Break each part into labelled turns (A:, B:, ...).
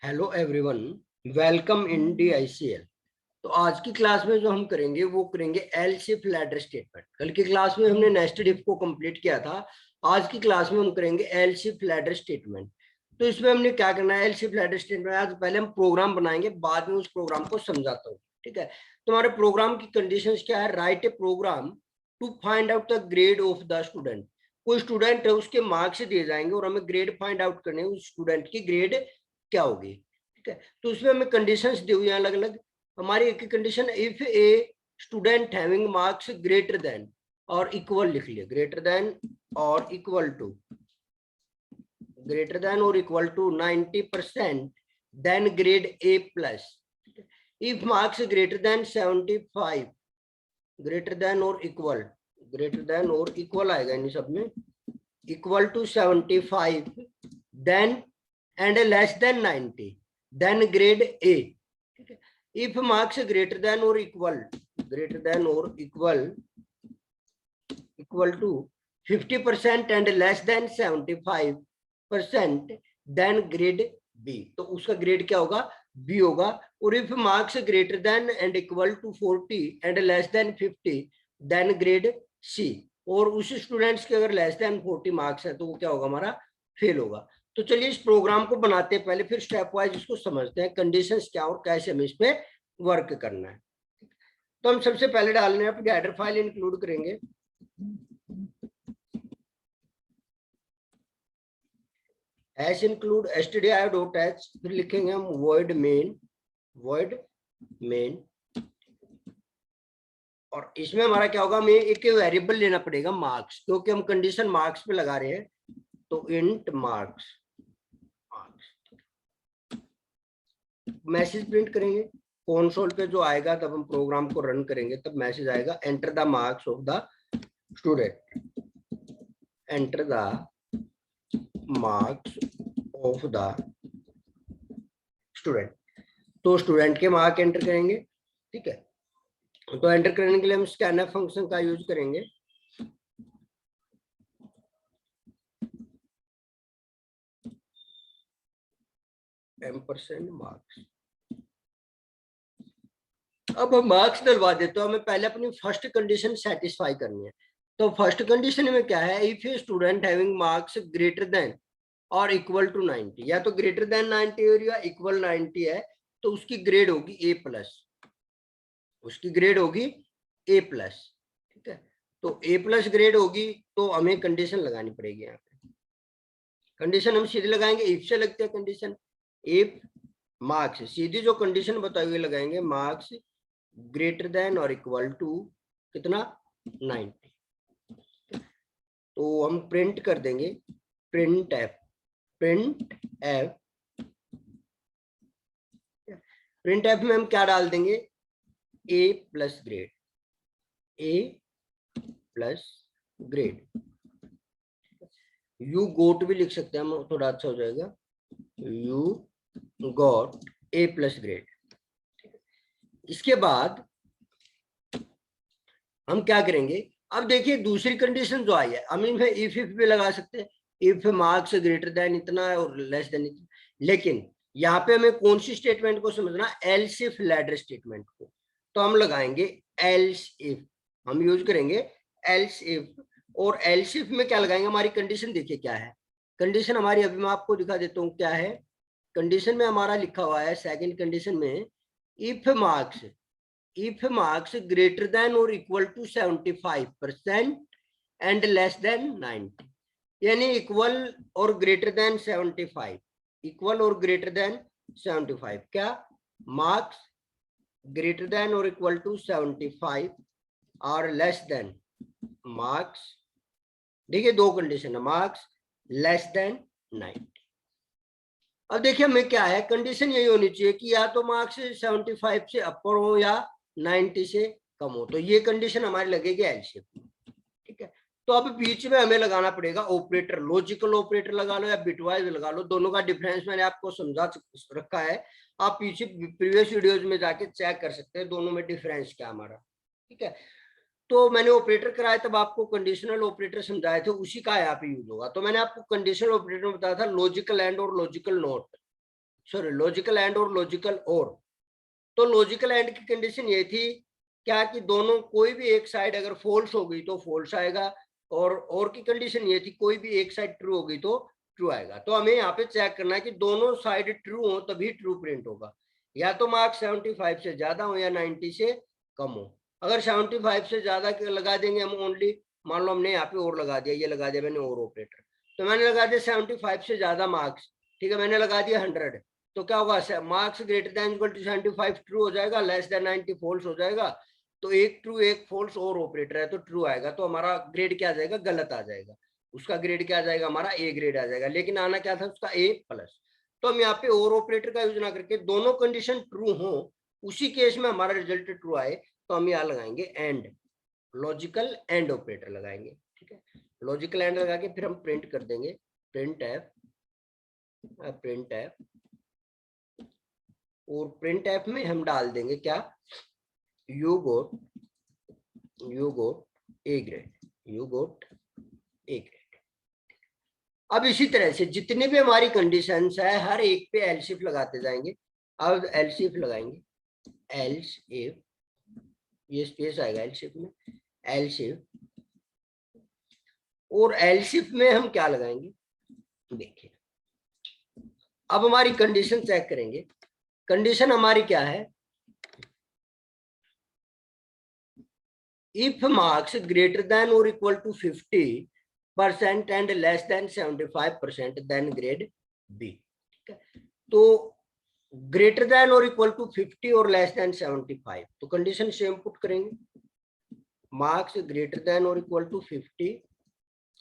A: Hello everyone, welcome in DICL। तो आज की क्लास में जो हम करेंगे वो करेंगे एल शिफ लैडर स्टेटमेंट। कल की क्लास में हमने नेस्टेड इफ को कंप्लीट किया था। आज की क्लास में हम करेंगे एल शिफ लैडर स्टेटमेंट। तो इसमें हमने क्या करना है, एल शिफ लैडर स्टेटमेंट आज पहले हम प्रोग्राम बनाएंगे, बाद में उस प्रोग्राम को समझाता हूँ। ठीक है, तुम्हारे प्रोग्राम की कंडीशंस क्या है? Write a program to find out the grade of the student. कोई स्टूडेंट है, उसके मार्क्स दिए जाएंगे और हमें ग्रेड फाइंड आउट करने, उस स्टूडेंट की ग्रेड क्या होगी। ठीक है, तो उसमें हमें कंडीशंस दी हुई हैं अलग अलग। हमारी एक condition, if a student having marks greater than और इक्वल, लिख लिया ग्रेटर देन और इक्वल टू, ग्रेटर देन और equal to 90%, then grade A plus. If marks greater than 75, greater than और इक्वल, ग्रेटर देन और इक्वल आएगा इन सब में, equal to 75, then and less than 90, then grade A. ठीक है, इफ मार्क्स ग्रेटर देन और इक्वल, ग्रेटर देन और equal to 50% and less than 75%, then grade B. तो उसका ग्रेड क्या होगा? बी होगा। और if marks greater than and equal to 40 and less than 50, then grade C. और उस स्टूडेंट्स के अगर लेस देन 40 मार्क्स है तो वो क्या होगा? हमारा फेल होगा। तो चलिए इस प्रोग्राम को बनाते हैं पहले, फिर स्टेप वाइज इसको समझते हैं कंडीशंस क्या और कैसे हमें इस पे वर्क करना है। तो हम सबसे पहले डालने हैं अपनी हेडर फाइल इंक्लूड करेंगे। एस इंक्लूड stdio.h, फिर लिखेंगे हम void main। और इसमें हमारा क्या होगा? हमें एक वेरिएबल लेना पड़ेगा मार्क्स, क्योंकि हम कंडीशन मार्क्स पे लगा रहे हैं। तो इंट मार्क्स, मैसेज प्रिंट करेंगे कंसोल पे। जो आएगा तब हम प्रोग्राम को रन करेंगे तब मैसेज आएगा, enter the marks of the student, enter the marks of the student. तो स्टूडेंट के मार्क एंटर करेंगे। ठीक है, तो एंटर करने के लिए हम स्कैनफ फंक्शन का यूज करेंगे। मार्क्स, अब हम मार्क्स डलवा देते, तो हमें पहले अपनी फर्स्ट कंडीशन सेटिस्फाई करनी है। तो फर्स्ट कंडीशन में क्या है? If a student having marks greater than और इक्वल टू 90, या तो ग्रेटर देन 90 और या इक्वल 90 है तो उसकी ग्रेड होगी ए प्लस, उसकी ग्रेड होगी ए प्लस। ठीक है, तो ए प्लस ग्रेड होगी तो हमें कंडीशन लगानी पड़ेगी। यहाँ पे कंडीशन हम सीधे लगाएंगे, इफ से लगते हैं कंडीशन। इफ मार्क्स, सीधी जो कंडीशन बताई हुई लगाएंगे, मार्क्स ग्रेटर देन और इक्वल टू कितना? 90। तो हम प्रिंट कर देंगे प्रिंट एफ, प्रिंट एफ में हम क्या डाल देंगे? A plus grade, A plus grade. You got भी लिख सकते हैं हम, थोड़ा अच्छा हो जाएगा, you got A plus grade. इसके बाद हम क्या करेंगे? अब देखिए दूसरी कंडीशन जो आई है, हम इनमें इफ भी लगा सकते हैं, इफ मार्क्स ग्रेटर देन इतना और लेस देन इतना। लेकिन यहाँ पे हमें कौन सी स्टेटमेंट को समझना? एल्स इफ लैडर स्टेटमेंट को। तो हम लगाएंगे एल्स इफ, हम यूज करेंगे एल्स इफ। और एल्स इफ में क्या लगाएंगे? हमारी कंडीशन देखिए क्या है। कंडीशन हमारी अभी मैं आपको दिखा देता हूँ क्या है। कंडीशन में हमारा लिखा हुआ है सेकंड कंडीशन में, इफ मार्क्स ग्रेटर देन और equal to 75% and less than 90, यानी इक्वल और ग्रेटर देन 75, इक्वल और ग्रेटर देन 75, क्या? मार्क्स ग्रेटर देन और इक्वल टू 75 और लेस देन मार्क्स, देखिए दो कंडीशन है, मार्क्स लेस देन 90। अब देखिए हमें क्या है, कंडीशन यही होनी चाहिए कि या तो मार्क्स 75 से अपर हो या 90 से कम हो। तो ये कंडीशन हमारी लगेगी एल शेप में। ठीक है, तो अब बीच में हमें लगाना पड़ेगा ऑपरेटर, लॉजिकल ऑपरेटर लगा लो या बिटवाइज लगा लो, दोनों का डिफरेंस मैंने आपको समझा रखा है। आप पीछे प्रीवियस वीडियोज में जाके चेक कर सकते हैं दोनों में डिफरेंस क्या हमारा। ठीक है, तो मैंने ऑपरेटर कराया तब आपको कंडीशनल ऑपरेटर समझाए थे, उसी का यहाँ पे यूज होगा। तो मैंने आपको कंडीशनल ऑपरेटर में बताया था लॉजिकल एंड और logical not. Sorry logical and और लॉजिकल और। तो लॉजिकल एंड की कंडीशन ये थी क्या कि दोनों कोई भी एक साइड अगर फॉल्स हो गई तो फॉल्स आएगा, और की कंडीशन ये थी कोई भी एक साइड ट्रू हो गई तो ट्रू आएगा। तो हमें यहाँ पे चेक करना है कि दोनों साइड ट्रू हो तभी ट्रू प्रिंट होगा, या तो मार्क्स 75 से ज्यादा हो या 90 से कम हो। अगर 75 से ज्यादा लगा देंगे हम ओनली, मान लो हमने यहाँ पे और लगा दिया, ये लगा दिया मैंने और ऑपरेटर, तो मैंने लगा दिया 75 से ज्यादा मार्क्स, ठीक है, मैंने लगा दिया 100, तो क्या होगा, marks greater than equal to 75 true हो जाएगा, लेस देन 90 फॉल्स हो जाएगा। तो एक ट्रू एक फॉल्स और ऑपरेटर है तो ट्रू आएगा, तो हमारा ग्रेड क्या आ जाएगा, गलत आ जाएगा, उसका ग्रेड क्या आ जाएगा, हमारा ए ग्रेड आ जाएगा, लेकिन आना क्या था उसका ए प्लस। तो हम यहाँ पे और ऑपरेटर का यूज ना करके दोनों कंडीशन ट्रू हो, उसी केस में हमारा रिजल्ट ट्रू आए, तो हम यहाँ लगाएंगे एंड, लॉजिकल एंड ऑपरेटर लगाएंगे, ठीक है। लॉजिकल एंड लगा के फिर हम प्रिंट कर देंगे प्रिंट एफ, प्रिंट एफ, और प्रिंट एफ में हम डाल देंगे क्या, you got A grade, you got A grade. अब इसी तरह से जितने भी हमारी कंडीशंस है हर एक पे एल्स इफ लगाते जाएंगे। अब एल्स इफ लगाएंगे, एल्स इफ, ये स्पेस आएगा एल्स इफ में, एल्स इफ, और एल्स इफ में हम क्या लगाएंगे, देखिए अब हमारी कंडीशन चेक करेंगे। कंडीशन हमारी क्या है, इफ मार्क्स ग्रेटर देन और equal to 50% and less than 75% then grade B, ठीक है। तो ग्रेटर देन और इक्वल टू 50 और लेस देन 75, तो कंडीशन सेम पुट करेंगे, मार्क्स ग्रेटर देन और equal to 50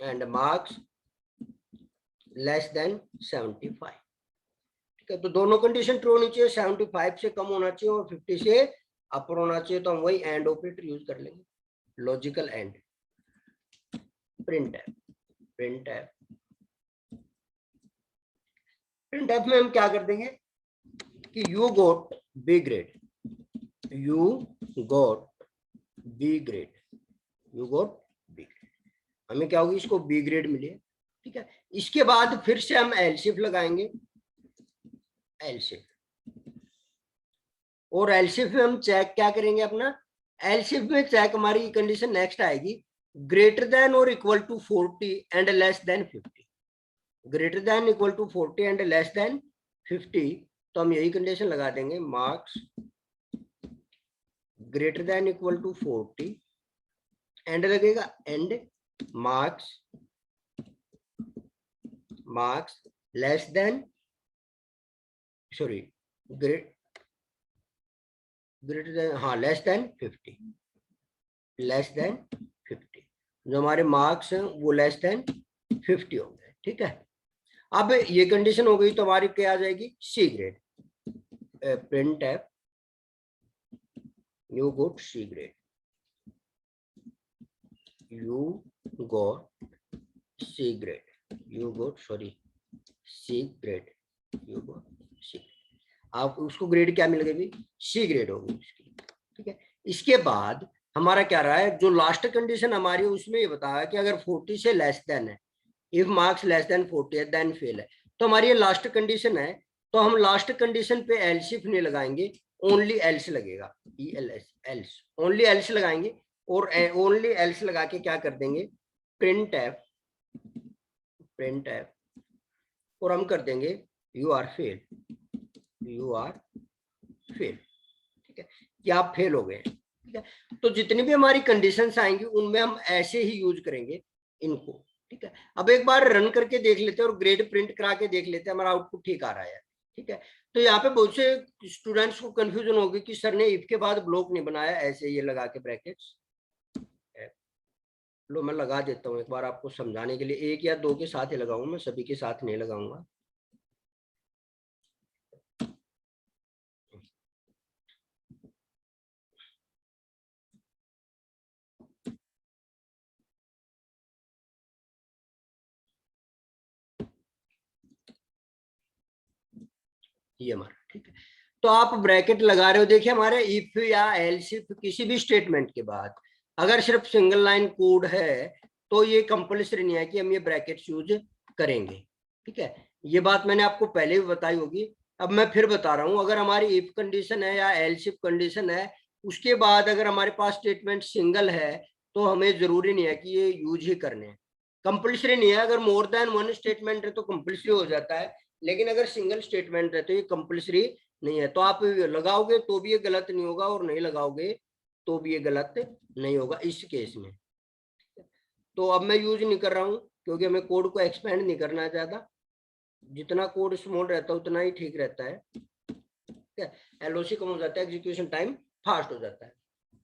A: and marks less than 75, ठीक है। तो दोनों कंडीशन ट्रू होनी चाहिए, 75 से कम होना चाहिए और 50 से अपर होना चाहिए, तो हम वही एंड ऑपरेटर यूज कर लेंगे, logical and, print F, print F, print F में हम क्या कर देंगे कि you got B grade, you got B grade, you got B grade, हमें क्या होगी, इसको बी ग्रेड मिले, ठीक है। इसके बाद फिर से हम एलसीफ लगाएंगे, एलसीफ, और एलसीफ में हम चेक क्या करेंगे अपना, एलसीफ में चेक हमारी कंडीशन नेक्स्ट आएगी, ग्रेटर देन और equal to 40 and less than 50, greater than equal to 40 and less than 50, तो हम यही कंडीशन लगा देंगे, marks greater than equal to 40 and लगेगा and marks, marks less than, sorry greater than, हाँ less than 50, less than 50, जो हमारे marks हैं वो लेस देन 50 हो गए, ठीक है। अब ये कंडीशन हो गई तो हमारी क्या आ जाएगी, C grade, printf you got C grade, you got C grade, you got sorry C grade, you got C, आप उसको ग्रेड क्या मिल गई, सी ग्रेड होगी उसकी, ठीक है। इसके बाद हमारा क्या रहा है, जो लास्ट कंडीशन हमारी उसमें ये बताया कि अगर 40 से लेस देन है, इफ मार्क्स लेस देन 40 है देन फेल है, तो हमारी ये लास्ट कंडीशन है, तो हम लास्ट कंडीशन पे एल्सिफ नहीं लगाएंगे, ओनली एल्स लगेगा, ELS एल्स, ओनली एल्स लगाएंगे, और ओनली एल्स लगा के क्या कर देंगे, प्रिंट एफ, प्रिंट एफ, और हम कर देंगे you are fail, you are fail, ठीक है, कि आप फेल हो गए, ठीक है। तो जितनी भी हमारी कंडीशंस आएंगी उनमें हम ऐसे ही यूज करेंगे इनको, ठीक है। अब एक बार रन करके देख लेते हैं और ग्रेड प्रिंट करा के देख लेते हैं हमारा आउटपुट ठीक आ रहा है, ठीक है। तो यहाँ पे बहुत से स्टूडेंट्स को कंफ्यूजन होगी कि सर ने इफ के बाद ब्लॉक नहीं बनाया, ऐसे ये लगा के ब्रैकेट्स, लो मैं लगा देता हूँ एक बार आपको समझाने के लिए, एक या दो के साथ ही लगाऊंगा, मैं सभी के साथ नहीं लगाऊंगा। ये हमारा, ठीक है। तो आप ब्रैकेट लगा रहे हो, देखिए हमारे इफ या एल्स इफ किसी भी स्टेटमेंट के बाद अगर सिर्फ सिंगल लाइन कोड है तो ये कंपल्सरी नहीं है कि हम ये ब्रैकेट्स यूज करेंगे, ठीक है। ये बात मैंने आपको पहले भी बताई होगी अब मैं फिर बता रहा हूं, अगर हमारी इफ कंडीशन है या एल्स इफ कंडीशन है, उसके बाद अगर हमारे पास स्टेटमेंट सिंगल है तो हमें जरूरी नहीं है कि ये यूज ही करने हैं, कंपल्सरी नहीं है। अगर मोर देन वन स्टेटमेंट है तो कंपल्सरी हो जाता है, लेकिन अगर सिंगल स्टेटमेंट है तो ये कंपल्सरी नहीं है। तो आप लगाओगे तो भी ये गलत नहीं होगा और नहीं लगाओगे तो भी ये गलत नहीं होगा इस केस में। तो अब मैं यूज नहीं कर रहा हूं क्योंकि हमें कोड को एक्सपेंड नहीं करना है ज्यादा, जितना कोड स्मॉल रहता है उतना ही ठीक रहता है। ठीक है, एलओसी कम हो जाता है, एग्जीक्यूशन टाइम फास्ट हो जाता है।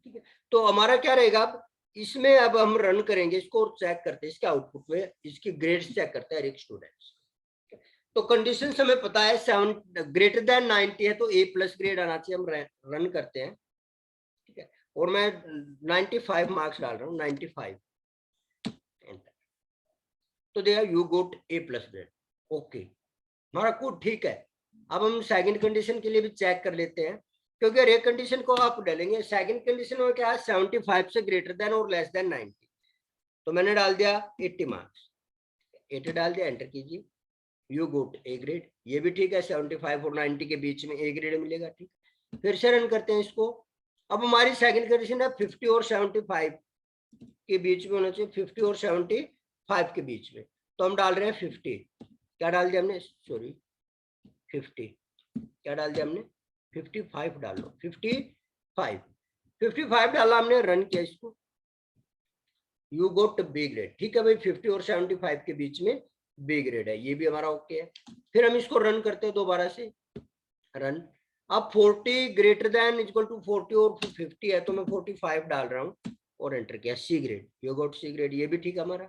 A: ठीक है, तो हमारा क्या रहेगा अब इसमें, अब हम रन करेंगे इसको और चेक करते हैं इसके आउटपुट में, इसकी ग्रेड्स चेक करते हैं हर एक स्टूडेंट्स। तो कंडीशन हमें पता है 7 ग्रेटर देन 90 है तो ए प्लस ग्रेड आना चाहिए। हम रन करते हैं, ठीक है, और मैं 95 मार्क्स डाल रहा हूँ, 95। तो देखा you got A plus grade, okay, हमारा कोड ठीक है। अब हम सेकंड कंडीशन के लिए भी चेक कर लेते हैं, क्योंकि हर एक कंडीशन को आप डालेंगे। सेकंड कंडीशन में क्या है, 75 से ग्रेटर देन और लेस देन 90। तो मैंने डाल दिया 80 मार्क्स, 80 डाल दिया, एंटर कीजिए, यू गोट ए ग्रेड। ये भी ठीक है, 75 और 90 के बीच में ए ग्रेड मिलेगा। ठीक, फिर से रन करते हैं इसको। अब हमारी सेकंड कंडीशन है 50 और 75 के बीच में होना चाहिए, 50 और 75 के बीच में। तो हम डाल रहे हैं 50, क्या डाल दिया हमने, सॉरी 50, क्या डाल दिया हमने, 55 डाल लो, 55 डाला हमने, रन किया इसको, यू गोट बी ग्रेड। ठीक है भाई, 50 और 75 के बीच में बी ग्रेड है, ये भी हमारा ओके है। फिर हम इसको रन करते हैं दोबारा से, रन। अब 40 ग्रेटर देन इक्वल टू 40 और 50 है तो मैं 45 डाल रहा हूँ और एंटर किया, C grade, you got C grade, ये भी ठीक है हमारा।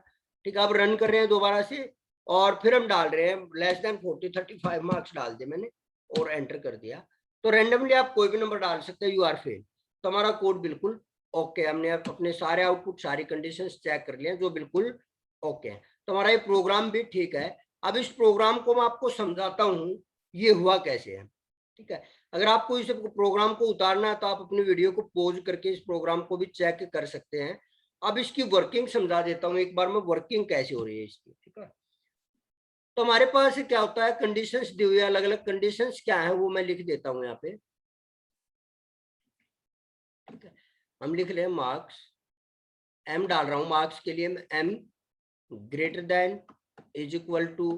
A: ठीक है, अब रन कर रहे हैं दोबारा से और फिर हम डाल रहे हैं लेस देन 40, 35 मार्क्स डाल दिए मैंने और एंटर कर दिया। तो रैंडमली आप कोई भी नंबर डाल सकते हैं, यू आर फेल। तो हमारा कोड बिल्कुल ओके, हमने अपने सारे आउटपुट सारी कंडीशंस चेक कर लिए जो बिल्कुल ओके है। तो हमारा ये प्रोग्राम भी ठीक है। अब इस प्रोग्राम को मैं आपको समझाता हूँ ये हुआ कैसे है। ठीक है, अगर आपको इस प्रोग्राम को उतारना है तो आप अपनी वीडियो को पॉज करके इस प्रोग्राम को भी चेक कर सकते हैं। अब इसकी वर्किंग समझा देता हूँ एक बार में, वर्किंग कैसे हो रही है इसकी। ठीक है, तो हमारे पास क्या होता है, कंडीशंस दी हुई है, अलग अलग कंडीशंस क्या है वो मैं लिख देता हूँ यहाँ पे। ठीक है, हम लिख रहे हैं मार्क्स, एम डाल रहा हूँ मार्क्स के लिए, M greater than is equal to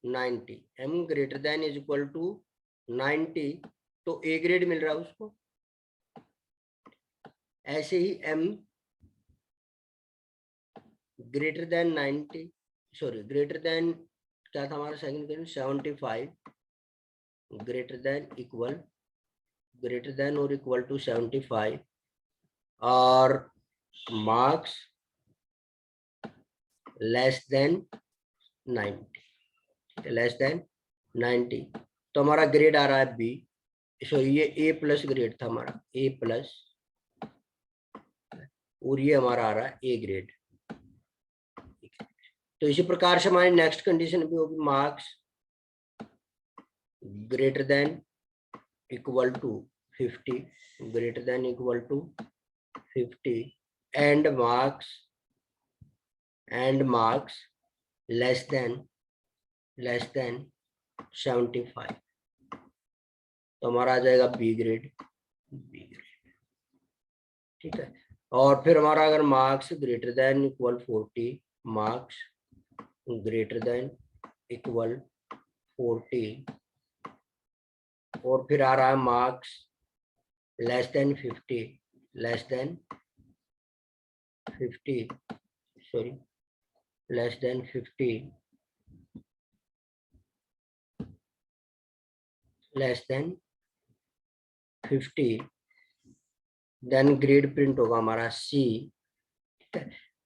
A: 90, M greater than is equal to 90, तो ए ग्रेड मिल रहा है उसको। ऐसे ही M greater than 90, sorry greater than क्या था हमारा second condition, 75 greater than equal, greater than और इक्वल टू 75 और marks less than 90, less than 90। तो हमारा ग्रेड आ रहा है बी, सॉरी ये ए प्लस ग्रेड था हमारा, ए प्लस, और ये हमारा आ रहा है ए ग्रेड। तो इसी प्रकार से हमारी नेक्स्ट कंडीशन भी होगी, marks greater than equal to 50, greater than equal to 50 and marks less than 75। तो हमारा आ जाएगा बी ग्रेड, बी ग्रेड। ठीक है, और फिर हमारा अगर marks greater than equal 40, marks greater than equal 40, और फिर आ रहा है marks less than 50, less than 50, sorry less than 50, less than 50, then grade print होगा हमारा सी।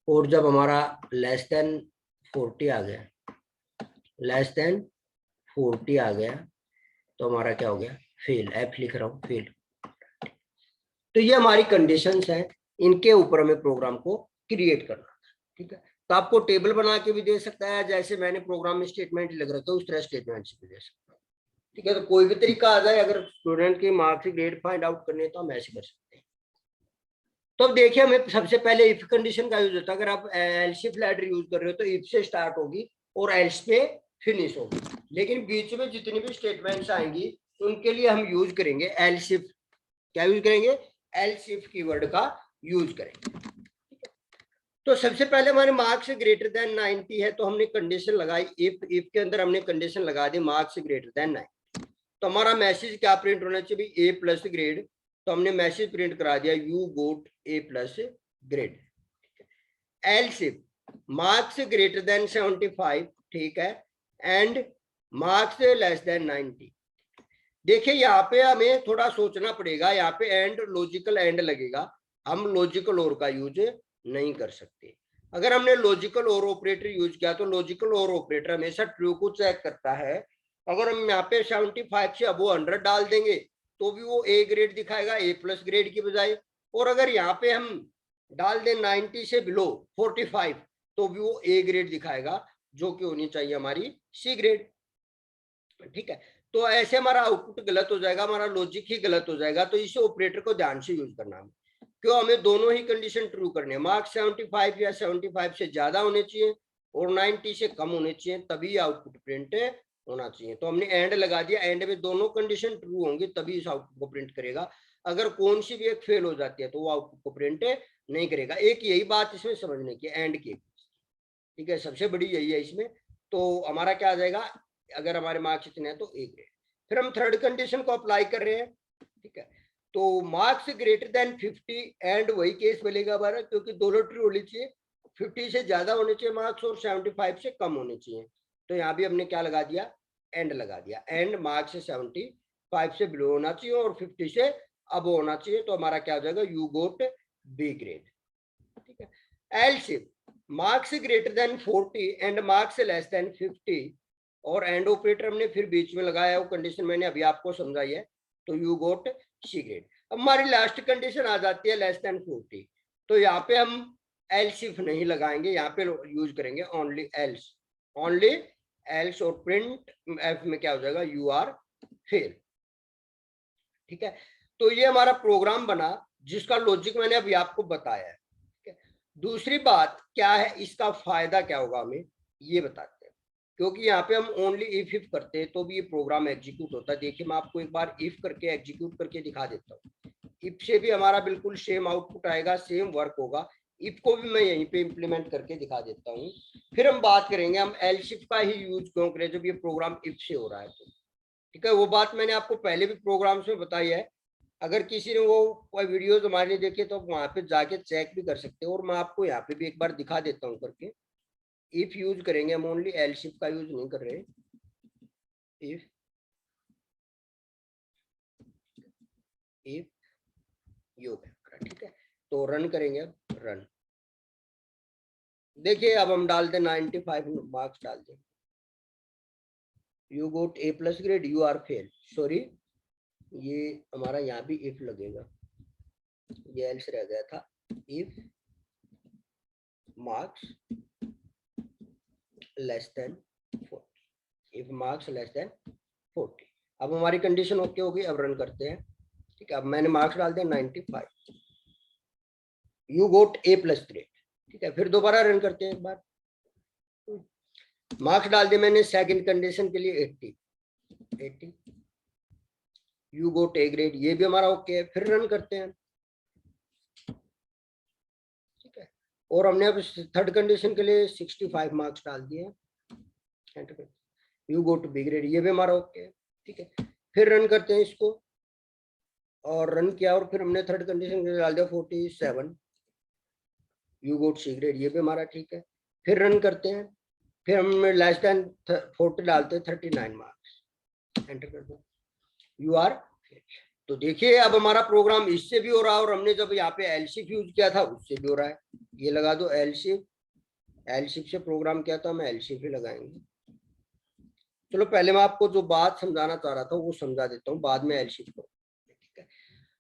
A: और जब हमारा लेस देन 40 आ गया, लेस देन 40 आ गया तो हमारा क्या हो गया, फेल, एफ लिख रहा हूँ, फेल। तो ये हमारी कंडीशंस हैं, इनके ऊपर हमें प्रोग्राम को क्रिएट करना है। ठीक है, तो आपको टेबल बना के भी दे सकता है, जैसे मैंने प्रोग्राम में स्टेटमेंट लग रहा था उस तरह स्टेटमेंट भी दे सकता है। ठीक है, तो कोई भी तरीका आ जाए, अगर स्टूडेंट के मार्क्स ग्रेड फाइंड आउट करने तो हम ऐसे कर सकते हैं। तो अब देखिए, हमें सबसे पहले इफ कंडीशन का यूज होता है। अगर आप एल्स इफ लैडर यूज कर रहे हो तो इफ से स्टार्ट होगी और एल्स पे फिनिश होगी। लेकिन बीच में जितनी भी स्टेटमेंट्स आएंगी उनके लिए हम यूज करेंगे एल्स इफ। क्या यूज करेंगे? एल्स इफ कीवर्ड का यूज करेंगे। तो सबसे पहले हमारे मार्क्स ग्रेटर देन 90 है, तो हमने कंडीशन लगाई इफ के अंदर हमने कंडीशन लगा दी मार्क्स ग्रेटर देन 90। तो हमारा मैसेज क्या प्रिंट होना चाहिए? ए प्लस ग्रेड। तो हमने मैसेज प्रिंट करा दिया you got A plus grade. Else if marks greater than 75, ठीक है, एंड मार्क्स लेस देन 90। देखिए यहाँ पे हमें थोड़ा सोचना पड़ेगा, यहाँ पे एंड लॉजिकल एंड लगेगा, हम लॉजिकल और का यूज नहीं कर सकते। अगर हमने लॉजिकल और ऑपरेटर यूज किया तो लॉजिकल और ऑपरेटर हमेशा ट्रू को चेक करता है। अगर हम यहाँ पे 75 से अबो 100 डाल देंगे तो भी वो ए ग्रेड दिखाएगा, ए प्लस ग्रेड की बजाय। और अगर यहाँ पे हम डाल दें 90 से बिलो 45 तो भी वो ए ग्रेड दिखाएगा, जो कि होनी चाहिए हमारी सी ग्रेड। ठीक है, तो ऐसे हमारा आउटपुट गलत हो जाएगा, हमारा लॉजिक ही गलत हो जाएगा। तो इस ऑपरेटर को ध्यान से यूज करना है। क्यों? हमें दोनों ही कंडीशन ट्रू करने हैं। मार्क्स 75 या 75 से ज्यादा होने चाहिए और 90 से कम होने चाहिए, तभी आउटपुट प्रिंट होना चाहिए। तो हमने एंड लगा दिया, एंड में दोनों कंडीशन ट्रू होंगी तभी इस आउटपुट को प्रिंट करेगा। अगर कौन सी भी एक फेल हो जाती है तो वो आउटपुट को प्रिंट नहीं करेगा। एक यही बात इसमें समझने की, एंड की, ठीक है, सबसे बड़ी यही है इसमें। तो हमारा क्या आ जाएगा? अगर हमारे मार्क्स इतने हैं तो ए ग्रेड। फिर हम थर्ड कंडीशन को अप्लाई कर रहे हैं, ठीक है। तो मार्क्स ग्रेटर देन 50 एंड वही केस मिलेगा हमारा, क्योंकि दोनों ट्रू होने चाहिए। 50 से ज्यादा होने चाहिए मार्क्स और 75 से कम होने चाहिए। तो यहाँ भी हमने क्या लगा दिया? एंड लगा दिया। एंड मार्क्स 75 से बिलो होना चाहिए और 50 से अब होना चाहिए। तो हमारा क्या हो जाएगा? यू गोट बी ग्रेड, ठीक है। Else if marks greater then 40 and marks less than 50, और एंड ऑपरेटर हमने फिर बीच में लगाया, वो कंडीशन मैंने अभी आपको समझाई है, तो यू गोट सी ग्रेड। अब हमारी लास्ट कंडीशन आ जाती है लेस देन 40। तो यहाँ पे हम एल्स इफ नहीं लगाएंगे, यहाँ पे यूज करेंगे ओनली एल्स, ओनली एल्स। और प्रिंट एफ में क्या हो जाएगा? यू आर फेल, ठीक है। तो ये हमारा प्रोग्राम बना जिसका लॉजिक मैंने अभी आपको बताया है। दूसरी बात क्या है, इसका फायदा क्या होगा हमें ये बताते हैं। क्योंकि यहाँ पे हम ओनली इफ करते हैं तो भी ये प्रोग्राम एग्जीक्यूट होता है। देखिए मैं आपको एक बार इफ करके एग्जीक्यूट करके दिखा देता हूँ। इफ से भी हमारा बिल्कुल सेम आउटपुट आएगा, सेम वर्क होगा। इफ को भी मैं यहीं पे इम्प्लीमेंट करके दिखा देता हूँ। फिर हम बात करेंगे हम एल्स इफ का ही यूज क्यों करें जब ये प्रोग्राम इफ से हो रहा है तो, ठीक है। वो बात मैंने आपको पहले भी प्रोग्राम्स में बताई है। अगर किसी ने वो कोई वीडियोस हमारे देखे तो वहां पे जाके चेक भी कर सकते हो। और मैं आपको यहाँ पे भी एक बार दिखा देता हूँ करके। इफ यूज करेंगे हम, ओनली एल्स इफ का यूज नहीं कर रहे। इफ यू, ठीक है। तो रन करेंगे, अब रन। देखिए अब हम डालते 95 मार्क्स डालते, you got A plus grade, you are fail. Sorry, ये हमारा यहाँ भी इफ लगेगा, ये एल्स रह गया था। If marks less then 40, if marks less then 40। अब हमारी कंडीशन ओके होगी। अब रन करते हैं, ठीक है। अब मैंने मार्क्स डाल दिया 95, you got A plus grade, ठीक है। फिर दोबारा रन करते हैं एक बार, मार्क्स डाल दिए मैंने सेकंड कंडीशन के लिए 80, यू गोट ए ग्रेड, ये भी हमारा ओके है। फिर रन करते हैं, ठीक है। और हमने अब थर्ड कंडीशन के लिए 65 मार्क्स डाल दिए, you go to B grade, ये भी हमारा ओके है, ठीक है। फिर रन करते हैं इसको, और रन किया और फिर हमने थर्ड कंडीशन के लिए डाल दिया 47, you go to C grade, ये भी हमारा ठीक है। फिर रन करते हैं, फिर हम लेस देन 40 डालते हैं, 39 मार्क्स, एंटर कर दो, यू आर। तो देखिए अब हमारा प्रोग्राम इससे भी हो रहा है, और हमने जब यहाँ पे एलसीफ यूज किया था उससे भी हो रहा है। ये लगा दो एलसीफ, एलसीफ से प्रोग्राम किया था, हम एलसीफ ही लगाएंगे। चलो पहले मैं आपको जो बात समझाना चाह रहा था वो समझा देता हूँ, बाद में एलसीफ को, ठीक है।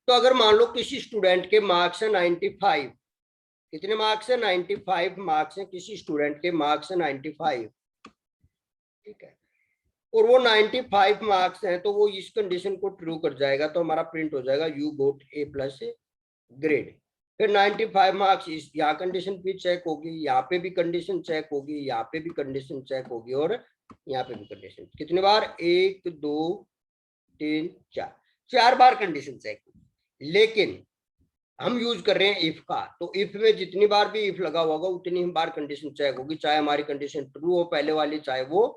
A: तो अगर मान लो किसी स्टूडेंट के मार्क्स है 95, कितने मार्क्स है? 95 मार्क्स है किसी स्टूडेंट के, मार्क्स है 95, ठीक है। और वो 95 मार्क्स हैं तो वो इस कंडीशन को ट्रू कर जाएगा, तो हमारा प्रिंट हो जाएगा you got A plus grade. फिर 95 मार्क्स यहाँ कंडीशन भी चेक होगी, यहाँ पे भी कंडीशन चेक होगी, यहाँ पे भी कंडीशन चेक होगी, और यहाँ पे भी कंडीशन कितनी बार, 1 2 3 4, 4 बार कंडीशन चेक। लेकिन हम यूज कर रहे हैं इफ का, तो इफ में जितनी बार भी इफ लगा होगा उतनी ही बार कंडीशन चेक होगी, चाहे हमारी कंडीशन ट्रू हो पहले वाली, चाहे वो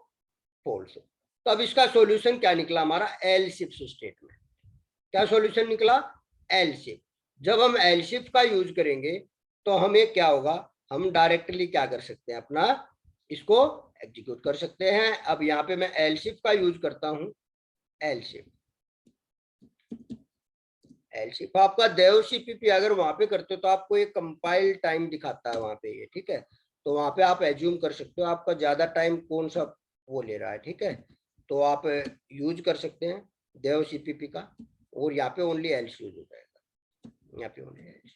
A: फॉल्स हो। तो अब इसका सॉल्यूशन क्या निकला हमारा, एल्स इफ स्टेटमेंट। क्या सॉल्यूशन निकला, एल्स इफ। जब हम एल्स इफ का यूज करेंगे तो हमें क्या होगा, हम डायरेक्टली क्या कर सकते हैं, अपना इसको एग्जीक्यूट कर सकते हैं। अब यहाँ पे मैं एल्स इफ का यूज करता हूं, एल्स इफ। एल्स इफ आपका देव सीपीपी अगर वहां पे करते हो तो आपको एक कंपाइल टाइम दिखाता है वहां पे ये, ठीक है। तो वहां पे आप एज्यूम कर सकते हो आपका ज्यादा टाइम कौन सा वो ले रहा है, ठीक है। तो आप यूज कर सकते हैं देव सीपीपी का, और यहाँ पे ओनली एल्स यूज हो जाएगा। यहाँ पे ओनली एल्स,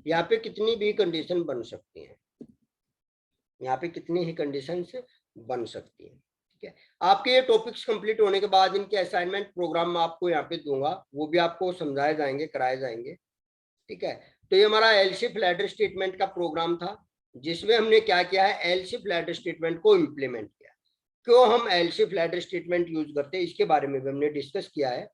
A: यहाँ पे कितनी भी कंडीशन बन सकती है, यहाँ पे कितनी ही कंडीशन बन सकती है, ठीक है। आपके ये टॉपिक्स कंप्लीट होने के बाद इनके असाइनमेंट प्रोग्राम मैं आपको यहाँ पे दूंगा, वो भी आपको समझाए जाएंगे, कराए जाएंगे, ठीक है। तो ये हमारा एलसीफ लैडर स्टेटमेंट का प्रोग्राम था, जिसमें हमने क्या किया है, एलसीफ लैडर स्टेटमेंट को इम्प्लीमेंट किया। क्यों हम एलसीफ लैडर स्टेटमेंट यूज करते हैं इसके बारे में भी हमने डिस्कस किया है,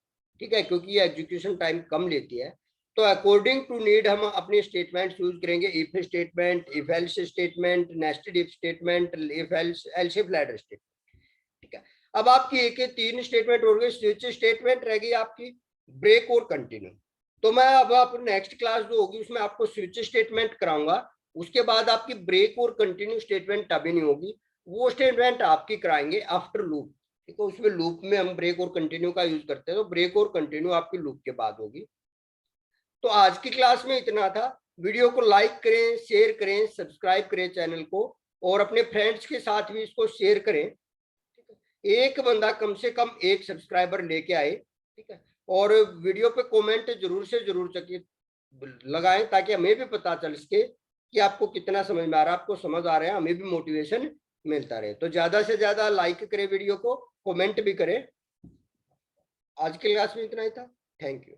A: ठीक है, क्योंकि ये एग्जीक्यूशन टाइम कम लेती है। तो अकॉर्डिंग टू नीड हम अपने स्टेटमेंट यूज करेंगे, if statement, if else statement, nested if statement, if else, else if ladder statement, ठीक है। अब आपकी एक 3 स्टेटमेंट हो गए, स्विच स्टेटमेंट रह गई आपकी, ब्रेक और कंटिन्यू। तो मैं अब आप नेक्स्ट क्लास जो होगी उसमें आपको स्विच स्टेटमेंट कराऊंगा, उसके बाद आपकी ब्रेक और कंटिन्यू स्टेटमेंट अभी नहीं होगी, वो स्टेटमेंट आपकी कराएंगे आफ्टर लूप, ठीक है। उसमें लूप में हम ब्रेक और कंटिन्यू का यूज करते हैं, तो ब्रेक और कंटिन्यू आपकी लूप के बाद होगी। तो आज की क्लास में इतना था। वीडियो को लाइक करें, शेयर करें, सब्सक्राइब करें चैनल को, और अपने फ्रेंड्स के साथ भी इसको शेयर करें, एक बंदा कम से कम 1 सब्सक्राइबर लेके आए, ठीक है। और वीडियो पे कमेंट जरूर से जरूर लगाएं, ताकि हमें भी पता चल सके कि आपको कितना समझ में आ रहा है, आपको समझ आ रहा है, हमें भी मोटिवेशन मिलता रहे। तो ज्यादा से ज्यादा लाइक करें वीडियो को, कमेंट भी करें। आज की क्लास में इतना ही था। Thank you.